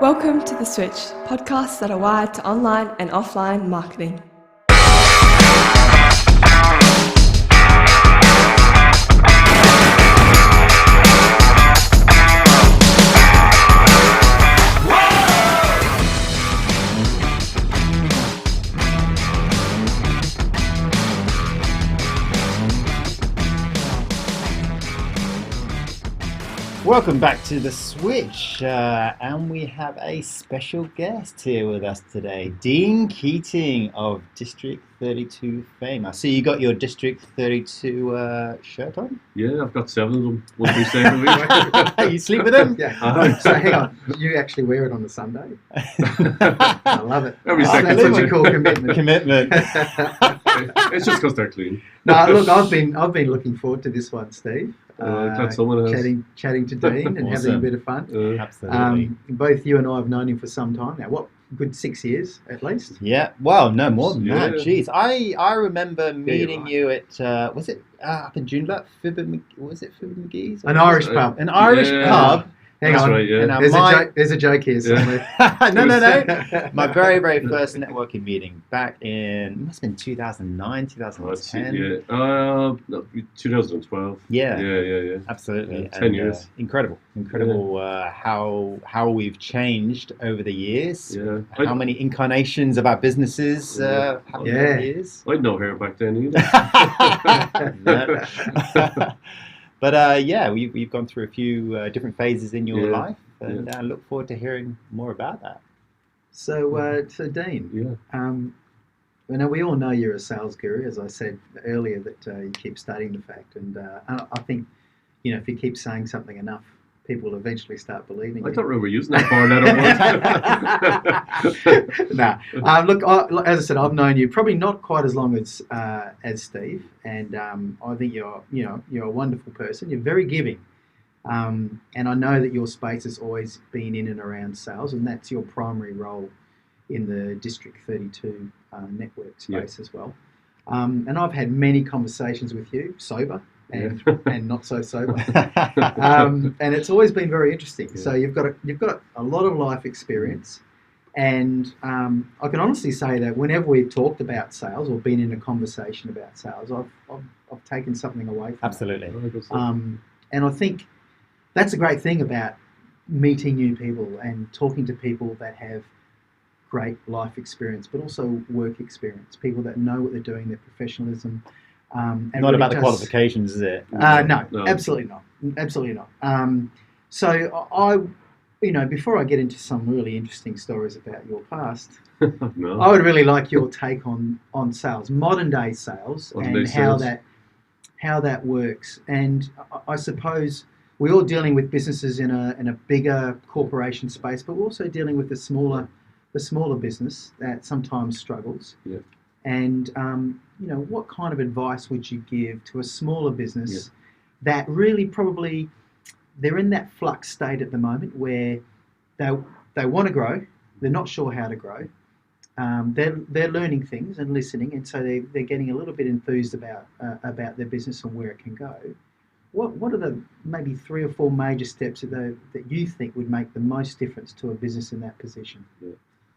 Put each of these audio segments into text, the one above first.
Welcome to The Switch, podcasts that are wired to online and offline marketing. Welcome back to The Switch, and we have a special guest here with us today, Dean Keating of District 32 fame. I see you got your District 32 shirt on? Yeah, I've got 7 of them. 1 through 7 a week. You sleep with them? Yeah. So hang on, you actually wear it on the Sunday? I love it. Every That's second. such a cool commitment. It's just because they're clean. No, look, I've been looking forward to this one, Steve. Glad someone else. Chatting to Dean and having a bit of fun. Absolutely. Both you and I have known him for some time now. What, good 6 years at least? Yeah, well, no more than that. Yeah. Jeez, I remember meeting you're you at, was it up in Joondalup? Was it Fibber McGee's? An Irish pub. An Irish pub. Hang That's on. right, yeah. And There's a joke here somewhere. No. My very first networking meeting back in, it must have been 2009, 2010. Yeah. No, 2012. Yeah. Yeah. Absolutely. 10 years. Incredible how we've changed over the years. Yeah. How many incarnations of our businesses happened over the years. I'd no hair back then either. No. But we've gone through a few different phases in your life, and I look forward to hearing more about that. So Dean, we all know you're a sales guru, as I said earlier, that you keep stating the fact, and I think, if you keep saying something enough, people will eventually start believing you. I don't remember using that bar that No. Look, as I said, I've known you probably not quite as long as Steve, and I think you're a wonderful person. You're very giving, and I know that your space has always been in and around sales, and that's your primary role in the District 32 network space as well. And I've had many conversations with you, sober and not so sober, and it's always been very interesting. Yeah. So you've got a lot of life experience, and I can honestly say that whenever we've talked about sales or been in a conversation about sales, I've taken something away from Absolutely. it. And I think that's a great thing about meeting new people and talking to people that have great life experience, but also work experience. People that know what they're doing, their professionalism. And not really about the qualifications, is it? No, absolutely not. So I, before I get into some really interesting stories about your past, No. I would really like your take on sales, modern day sales, and how that works. And I suppose we're all dealing with businesses in a bigger corporation space, but we're also dealing with the smaller business that sometimes struggles. Yeah. And what kind of advice would you give to a smaller business that really probably they're in that flux state at the moment where they want to grow, they're not sure how to grow, they're learning things and listening, and so they're getting a little bit enthused about their business and where it can go. What are the maybe 3 or 4 major steps that you think would make the most difference to a business in that position? Yeah.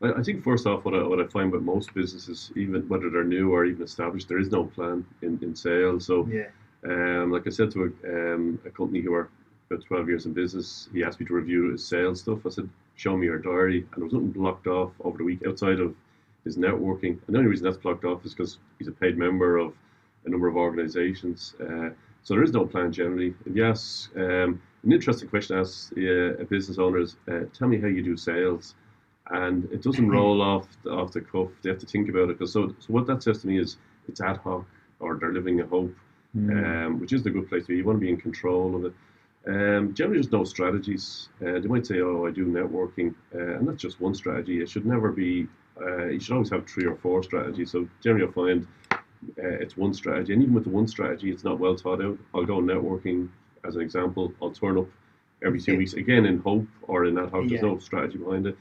I think first off, what I find with most businesses, even whether they're new or even established, there is no plan in sales. So, like I said to a company who are about 12 years in business, he asked me to review his sales stuff. I said, show me your diary. And there was nothing blocked off over the week outside of his networking. And the only reason that's blocked off is because he's a paid member of a number of organizations. So there is no plan generally. And yes, an interesting question to ask a business owner is, tell me how you do sales. And it doesn't roll off the cuff. They have to think about it. So what that says to me is it's ad hoc, or they're living a hope, which is the good place to be. You want to be in control of it. Generally, there's no strategies. They might say, "Oh, I do networking," and that's just one strategy. It should never be. You should always have 3 or 4 strategies. So generally, you'll find it's one strategy, and even with the one strategy, it's not well thought out. I'll go networking as an example. I'll turn up every 2 weeks again in hope or in ad hoc. There's no strategy behind it.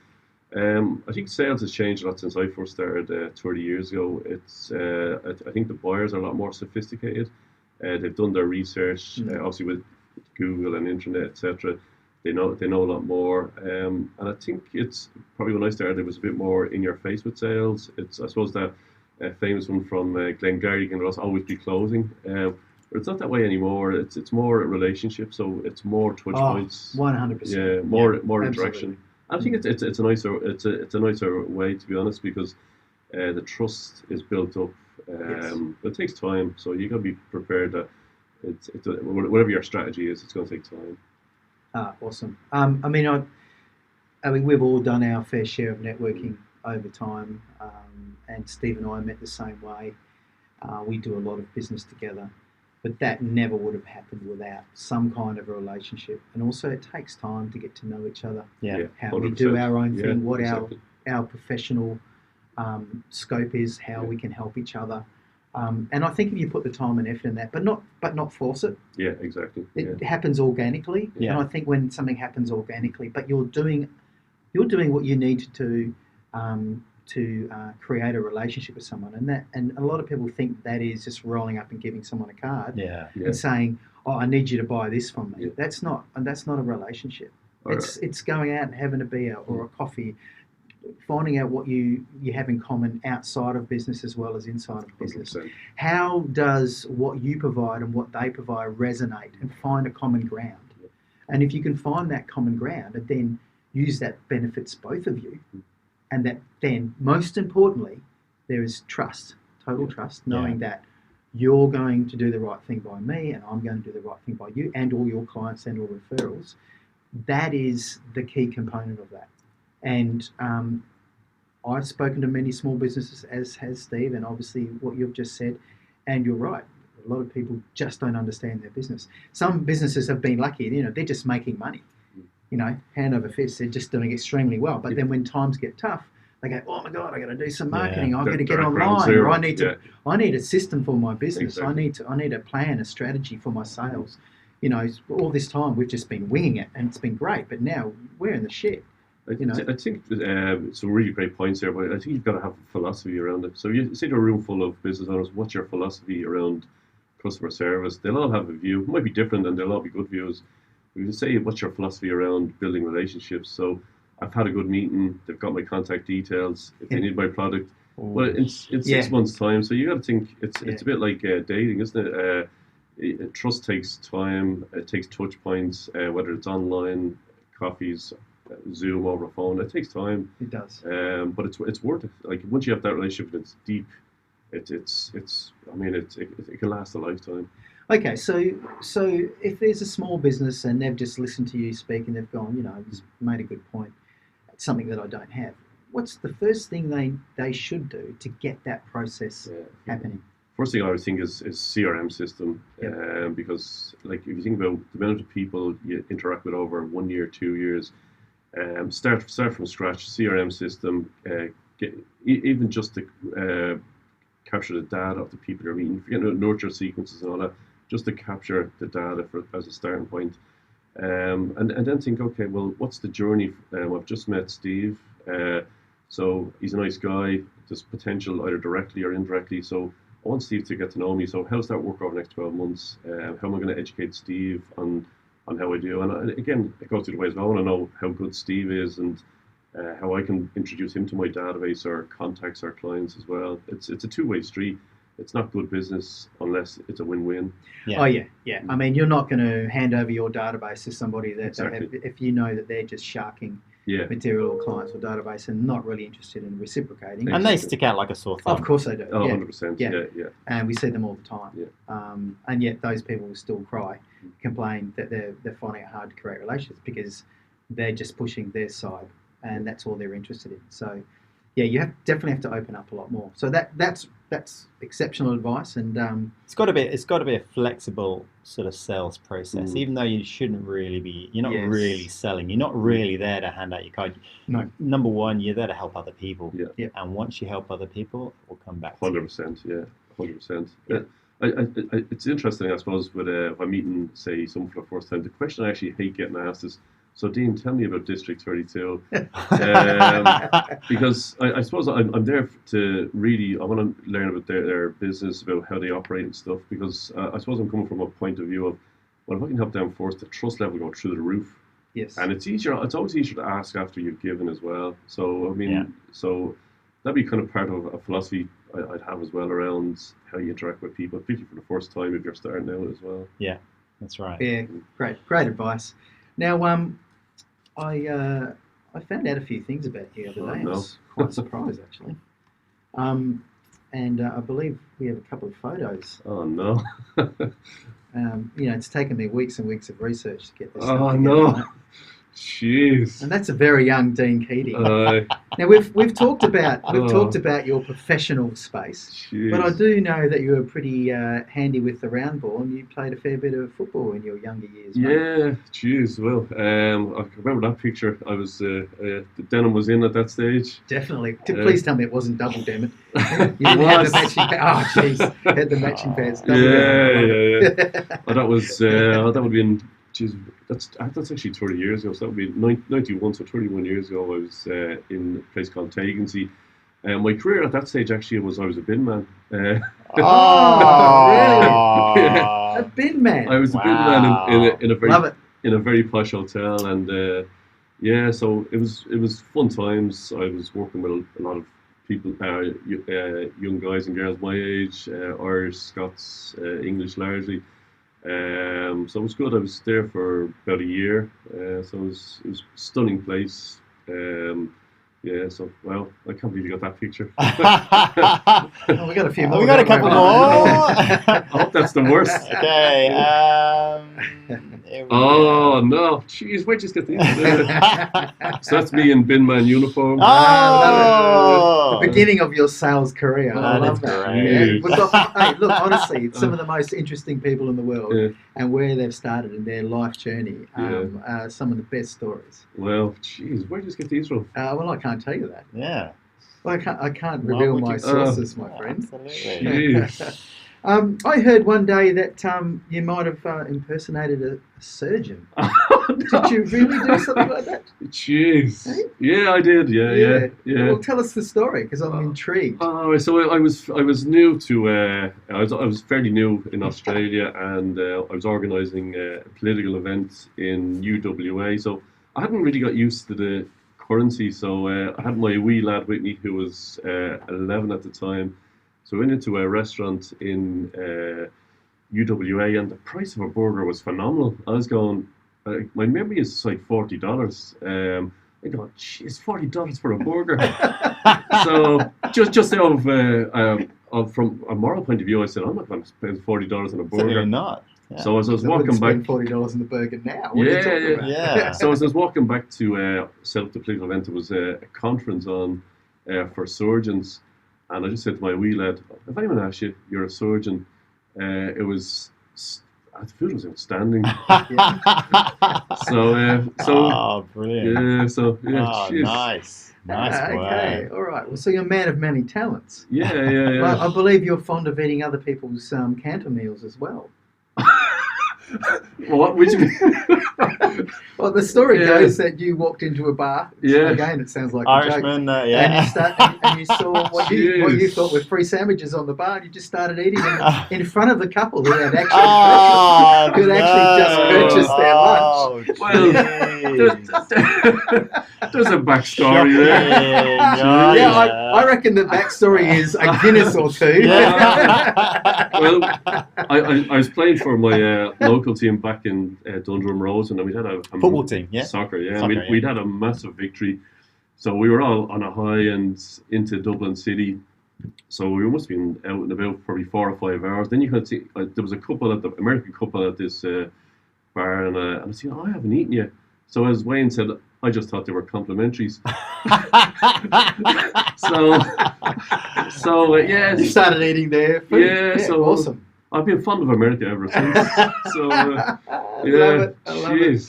I think sales has changed a lot since I first started 30 years ago. I think the buyers are a lot more sophisticated. They've done their research, obviously with Google and internet, etc. They know a lot more, and I think it's probably when I started, it was a bit more in your face with sales. It's, I suppose, that famous one from Glengarry, and there'll always be closing. But it's not that way anymore. It's more a relationship, so it's more touch points. 100%. Yeah, more interaction. I think it's a nicer way, to be honest, because the trust is built up. But it takes time, so you got to be prepared that whatever your strategy is, it's going to take time. Awesome. I mean, we've all done our fair share of networking over time, and Steve and I met the same way. We do a lot of business together, but that never would have happened without some kind of a relationship. And also, it takes time to get to know each other. Yeah. How we do our own thing, what exactly. our professional scope is, how we can help each other. And I think if you put the time and effort in that, but not force it. Yeah, exactly. It happens organically. Yeah. And I think when something happens organically, but you're doing what you need to create a relationship with someone, and a lot of people think that is just rolling up and giving someone a card and saying, "Oh, I need you to buy this from me." Yeah. That's not a relationship. It's going out and having a beer or a coffee, finding out what you have in common outside of business as well as inside of business. 100%. How does what you provide and what they provide resonate, and find a common ground? And if you can find that common ground and then use that benefits both of you, and that then most importantly, there is trust, total trust, knowing that you're going to do the right thing by me and I'm going to do the right thing by you and all your clients and all referrals. That is the key component of that. And I've spoken to many small businesses, as has Steve, and obviously what you've just said, and you're right. A lot of people just don't understand their business. Some businesses have been lucky, they're just making money. Hand over fist, they're just doing extremely well. But then when times get tough, they go, "Oh my God, I got to do some marketing. I've got to get online, or I need a system for my business. Exactly. I need a plan, a strategy for my sales." All this time we've just been winging it, and it's been great. But now we're in the shit. I think some really great points there, but I think you've got to have a philosophy around it. So you say to a room full of business owners, what's your philosophy around customer service? They'll all have a view. It might be different, and they'll all be good views. We can say, what's your philosophy around building relationships? So I've had a good meeting. They've got my contact details. If they need my product, well, in 6 months' time. So you got to think it's a bit like dating, isn't it? Trust takes time. It takes touch points, whether it's online, coffees, Zoom over the phone. It takes time. It does. But it's worth it. Like once you have that relationship, it's deep. It can last a lifetime. Okay, so if there's a small business and they've just listened to you speak and they've gone, you've made a good point, it's something that I don't have. What's the first thing they should do to get that process happening? First thing I would think is CRM system, because like if you think about the amount of people you interact with over 1 year, 2 years, start from scratch. CRM system, even just to capture the data of the people you're meeting, forget about nurture sequences and all that, just to capture the data as a starting point. And then think, okay, well, what's the journey? I've just met Steve, so he's a nice guy. There's potential either directly or indirectly. So I want Steve to get to know me. So how does that work over the next 12 months? How am I going to educate Steve on how I do? And again, it goes through the ways. I want to know how good Steve is and how I can introduce him to my database or contacts or clients as well. It's a two-way street. It's not good business unless it's a win-win. Yeah. Oh yeah. I mean, you're not going to hand over your database to somebody that if you know that they're just sharking material or clients or database and not really interested in reciprocating. And they stick out like a sore thumb. Of course they do. Oh, 100%. Yeah. And we see them all the time. Yeah. And yet those people will still complain that they're finding it hard to create relationships because they're just pushing their side and that's all they're interested in. So yeah, you definitely have to open up a lot more. So that's exceptional advice, and it's got to be a flexible sort of sales process. Even though you shouldn't really be, you're not really selling. You're not really there to hand out your card. No. Number one, you're there to help other people. Yeah. And once you help other people, it will come back. 100%. Yeah. 100%. Yeah. It's interesting, I suppose, with if I'm meeting, say, someone for the first time. The question I actually hate getting asked is, "So, Dean, tell me about District32." Because I suppose I'm there to really, I want to learn about their business, about how they operate and stuff, because I suppose I'm coming from a point of view of, well, if I can help them force the trust level go through the roof, Yes. And it's easier. It's always easier to ask after you've given as well. So I mean, so that'd be kind of part of a philosophy I'd have as well around how you interact with people, particularly for the first time if you're starting out as well. Yeah, that's right. Yeah, great advice. Now, I found out a few things about you the other day. I was quite surprised actually. And I believe we have a couple of photos. Oh no! It's taken me weeks and weeks of research to get this. Oh no! Jeez. And that's a very young Dean Keating. Now we've talked about your professional space, but I do know that you were pretty handy with the round ball, and you played a fair bit of football in your younger years. Yeah, jeez. Well, I remember that picture. I was the denim was in at that stage. Definitely. Please tell me it wasn't double denim. You didn't have the matching pants. Oh, jeez, had the matching pants. Yeah. Oh, that was that would have been. Jeez, that's actually 30 years ago. So that would be 91, so 31 years ago. I was in a place called Keatings. My career at that stage actually was I was a bin man. Really? Yeah. A bin man. I was a bin man in a very posh hotel, and so it was fun times. I was working with a lot of people, young guys and girls my age, Irish, Scots, English largely. So it was good. I was there for about a year. So it was a stunning place. So I can't believe you got that picture. We got a few more. We got a couple more. I hope that's the worst. Okay. Oh no! Jeez, where'd you get these? So that's me in bin man uniform. Oh, the beginning of your sales career. I love That is that. great. Hey, look, honestly, some of the most interesting people in the world, and where they've started in their life journey, are some of the best stories. Well, jeez, where'd you get these from? Well, I can't tell you that. Yeah. Well, I can't reveal my sources, my friend. Absolutely. I heard one day that you might have impersonated a surgeon. Did you really do something like that? Jeez. Hey? Yeah, I did. Yeah. Well, tell us the story because I'm intrigued. So I was new to I was fairly new in Australia, and I was organising a political event in UWA. So I hadn't really got used to the currency. So I had my wee lad with me who was 11 at the time. So we went into a restaurant in UWA, and the price of a burger was phenomenal. I was going, my memory is like $40. I go, geez, $40 for a burger. So just from a moral point of view, I said, I'm not going to spend $40 on a burger. You're not. Yeah. So as I was walking back, $40 on the burger now. What are you talking about? Yeah. So as I was walking back to set up the political event, there was a conference on for surgeons. And I just said to my wee lad, if anyone asks you, you're a surgeon, the food was outstanding. Oh, brilliant. Nice. Okay, all right. Well, so you're a man of many talents. Yeah. Well, I believe you're fond of eating other people's canter meals as well. What would you mean? Well, the story goes that you walked into a bar. Again, it sounds like Irishman, a joke. And you saw what you thought were free sandwiches on the bar, and you just started eating them in front of the couple who had actually just purchased their lunch. There's a backstory there. I reckon the backstory is a Guinness or two. Well, I was playing for my local team back in Dundrum Rose, and we had a football team, soccer, we'd had a massive victory, so we were all on a high and into Dublin City. So we must have been out and about probably 4 or 5 hours. Then you could see there was a couple American couple at this bar, and I said, I haven't eaten yet. So as Wayne said, I just thought they were complimentaries. You started eating their food. Yeah, so awesome. I've been fond of America ever since. So I love it.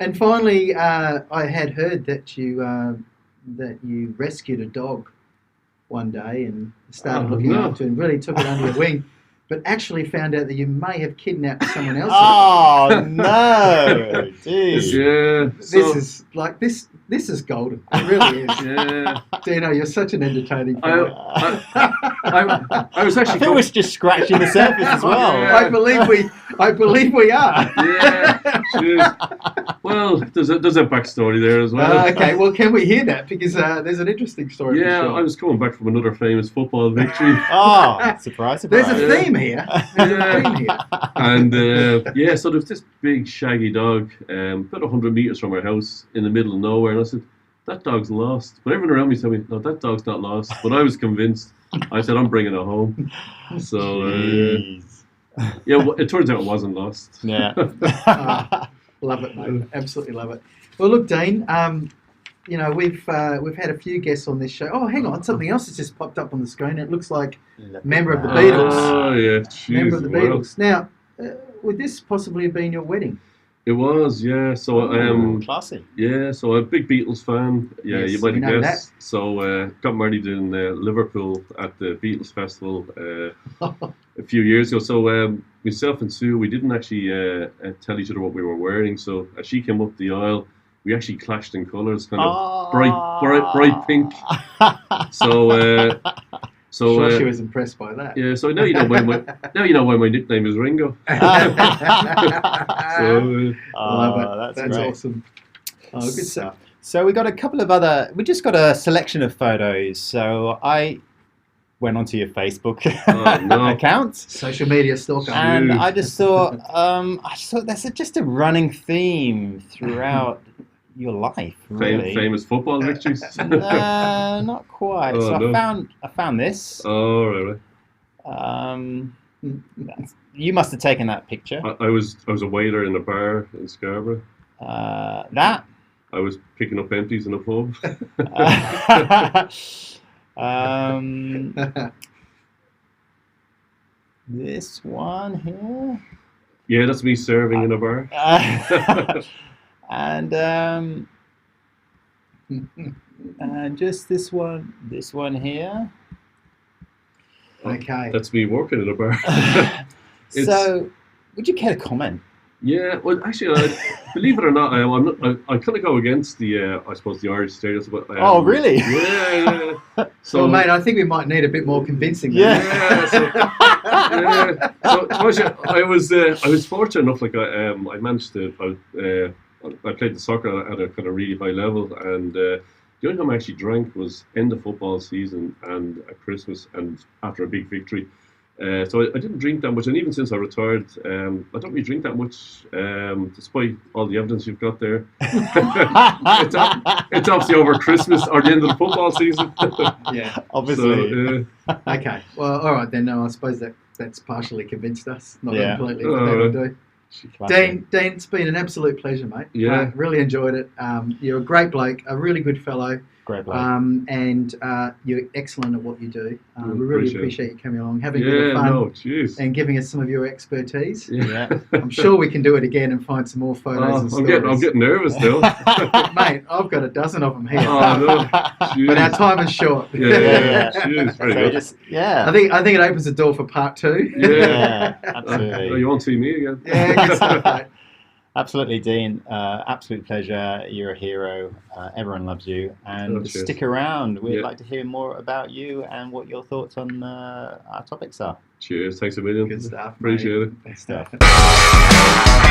And finally, I had heard that you rescued a dog one day and started looking after it and really took it under your wing, but actually found out that you may have kidnapped someone else. Oh no, dude! This is golden. It really is. Yeah. Dino, you're such an entertaining fellow. I was actually. I think we're just scratching the surface as well. I believe we are. Yeah. Well, there's a backstory there as well. Okay, well, can we hear that? Because there's an interesting story. Yeah, for sure. I was coming back from another famous football victory. Oh, surprise, surprise. There's a theme here. There's a theme here. And yeah, so there's this big shaggy dog, about 100 meters from our house in the middle of nowhere. And I said, that dog's lost. But everyone around me told me, no, that dog's not lost. But I was convinced. I said, I'm bringing it home. So, yeah, well, it turns out it wasn't lost. Yeah. Love it, mate. Absolutely love it. Well, look, Dean, you know, we've had a few guests on this show. Oh, hang on, something else has just popped up on the screen. It looks like member of the Beatles. Oh, yeah. Jeez, member of the wow. Beatles. Now, would this possibly have been your wedding? It was, yeah. So classy. yeah. So I'm a big Beatles fan. Yeah, Yes, you might we have know guessed. So got married in Liverpool at the Beatles Festival a few years ago. So myself and Sue, we didn't actually tell each other what we were wearing. So as she came up the aisle, we actually clashed in colours, kind of bright pink. So Sure, she was impressed by that. yeah. So now you know why my nickname is Ringo. Love it. That's great. awesome. Oh, good stuff. So we got a couple of other. We just got a selection of photos. So I went onto your Facebook account, Social media stalker. and I just thought, there's just a running theme throughout your life, really. Famous football victories. Not quite. Oh, so no. I found this. Oh, right. You must have taken that picture. I was a waiter in a bar in Scarborough. That. I was picking up empties in a pub. This one here. Yeah, that's me serving in a bar. And just this one here. Okay. That's me working in a bar. So, would you care to comment? Yeah, well, actually, believe it or not, I kind of go against the, I suppose, the Irish stereotype. But, Oh, really? Yeah. So, Well, mate, I think we might need a bit more convincing. Yeah. So I was fortunate enough. Like I managed to. I played the soccer at a kind of really high level, and the only time I actually drank was in the football season and at Christmas and after a big victory. So I didn't drink that much, and even since I retired, I don't really drink that much, despite all the evidence you've got there. It's obviously over Christmas or the end of the football season. Yeah. Obviously. So, Okay. Well, all right then. No, I suppose that's partially convinced us. Not Yeah. completely, but that'll do. Dean, it's been an absolute pleasure, mate. Yeah. Really enjoyed it. You're a great bloke, a really good fellow. Great bloke. And you're excellent at what you do. We really appreciate you coming along, having a bit yeah, of fun, no, jeez. and giving us some of your expertise. Yeah. I'm sure we can do it again and find some more photos and stories. I'm getting nervous now. Mate, I've got a dozen of them here. Oh, no. But our time is short. Yeah. Cheers, very So good. just, yeah. I think it opens the door for part 2. Yeah, Oh, absolutely. you won't see me again. Yeah, good stuff, mate. Absolutely, Dean. Absolute pleasure. You're a hero. Everyone loves you. And Oh, cheers. stick around. We'd Yeah. like to hear more about you and what your thoughts on our topics are. Cheers. Thanks a million. Good stuff, mate. Appreciate it. Good stuff.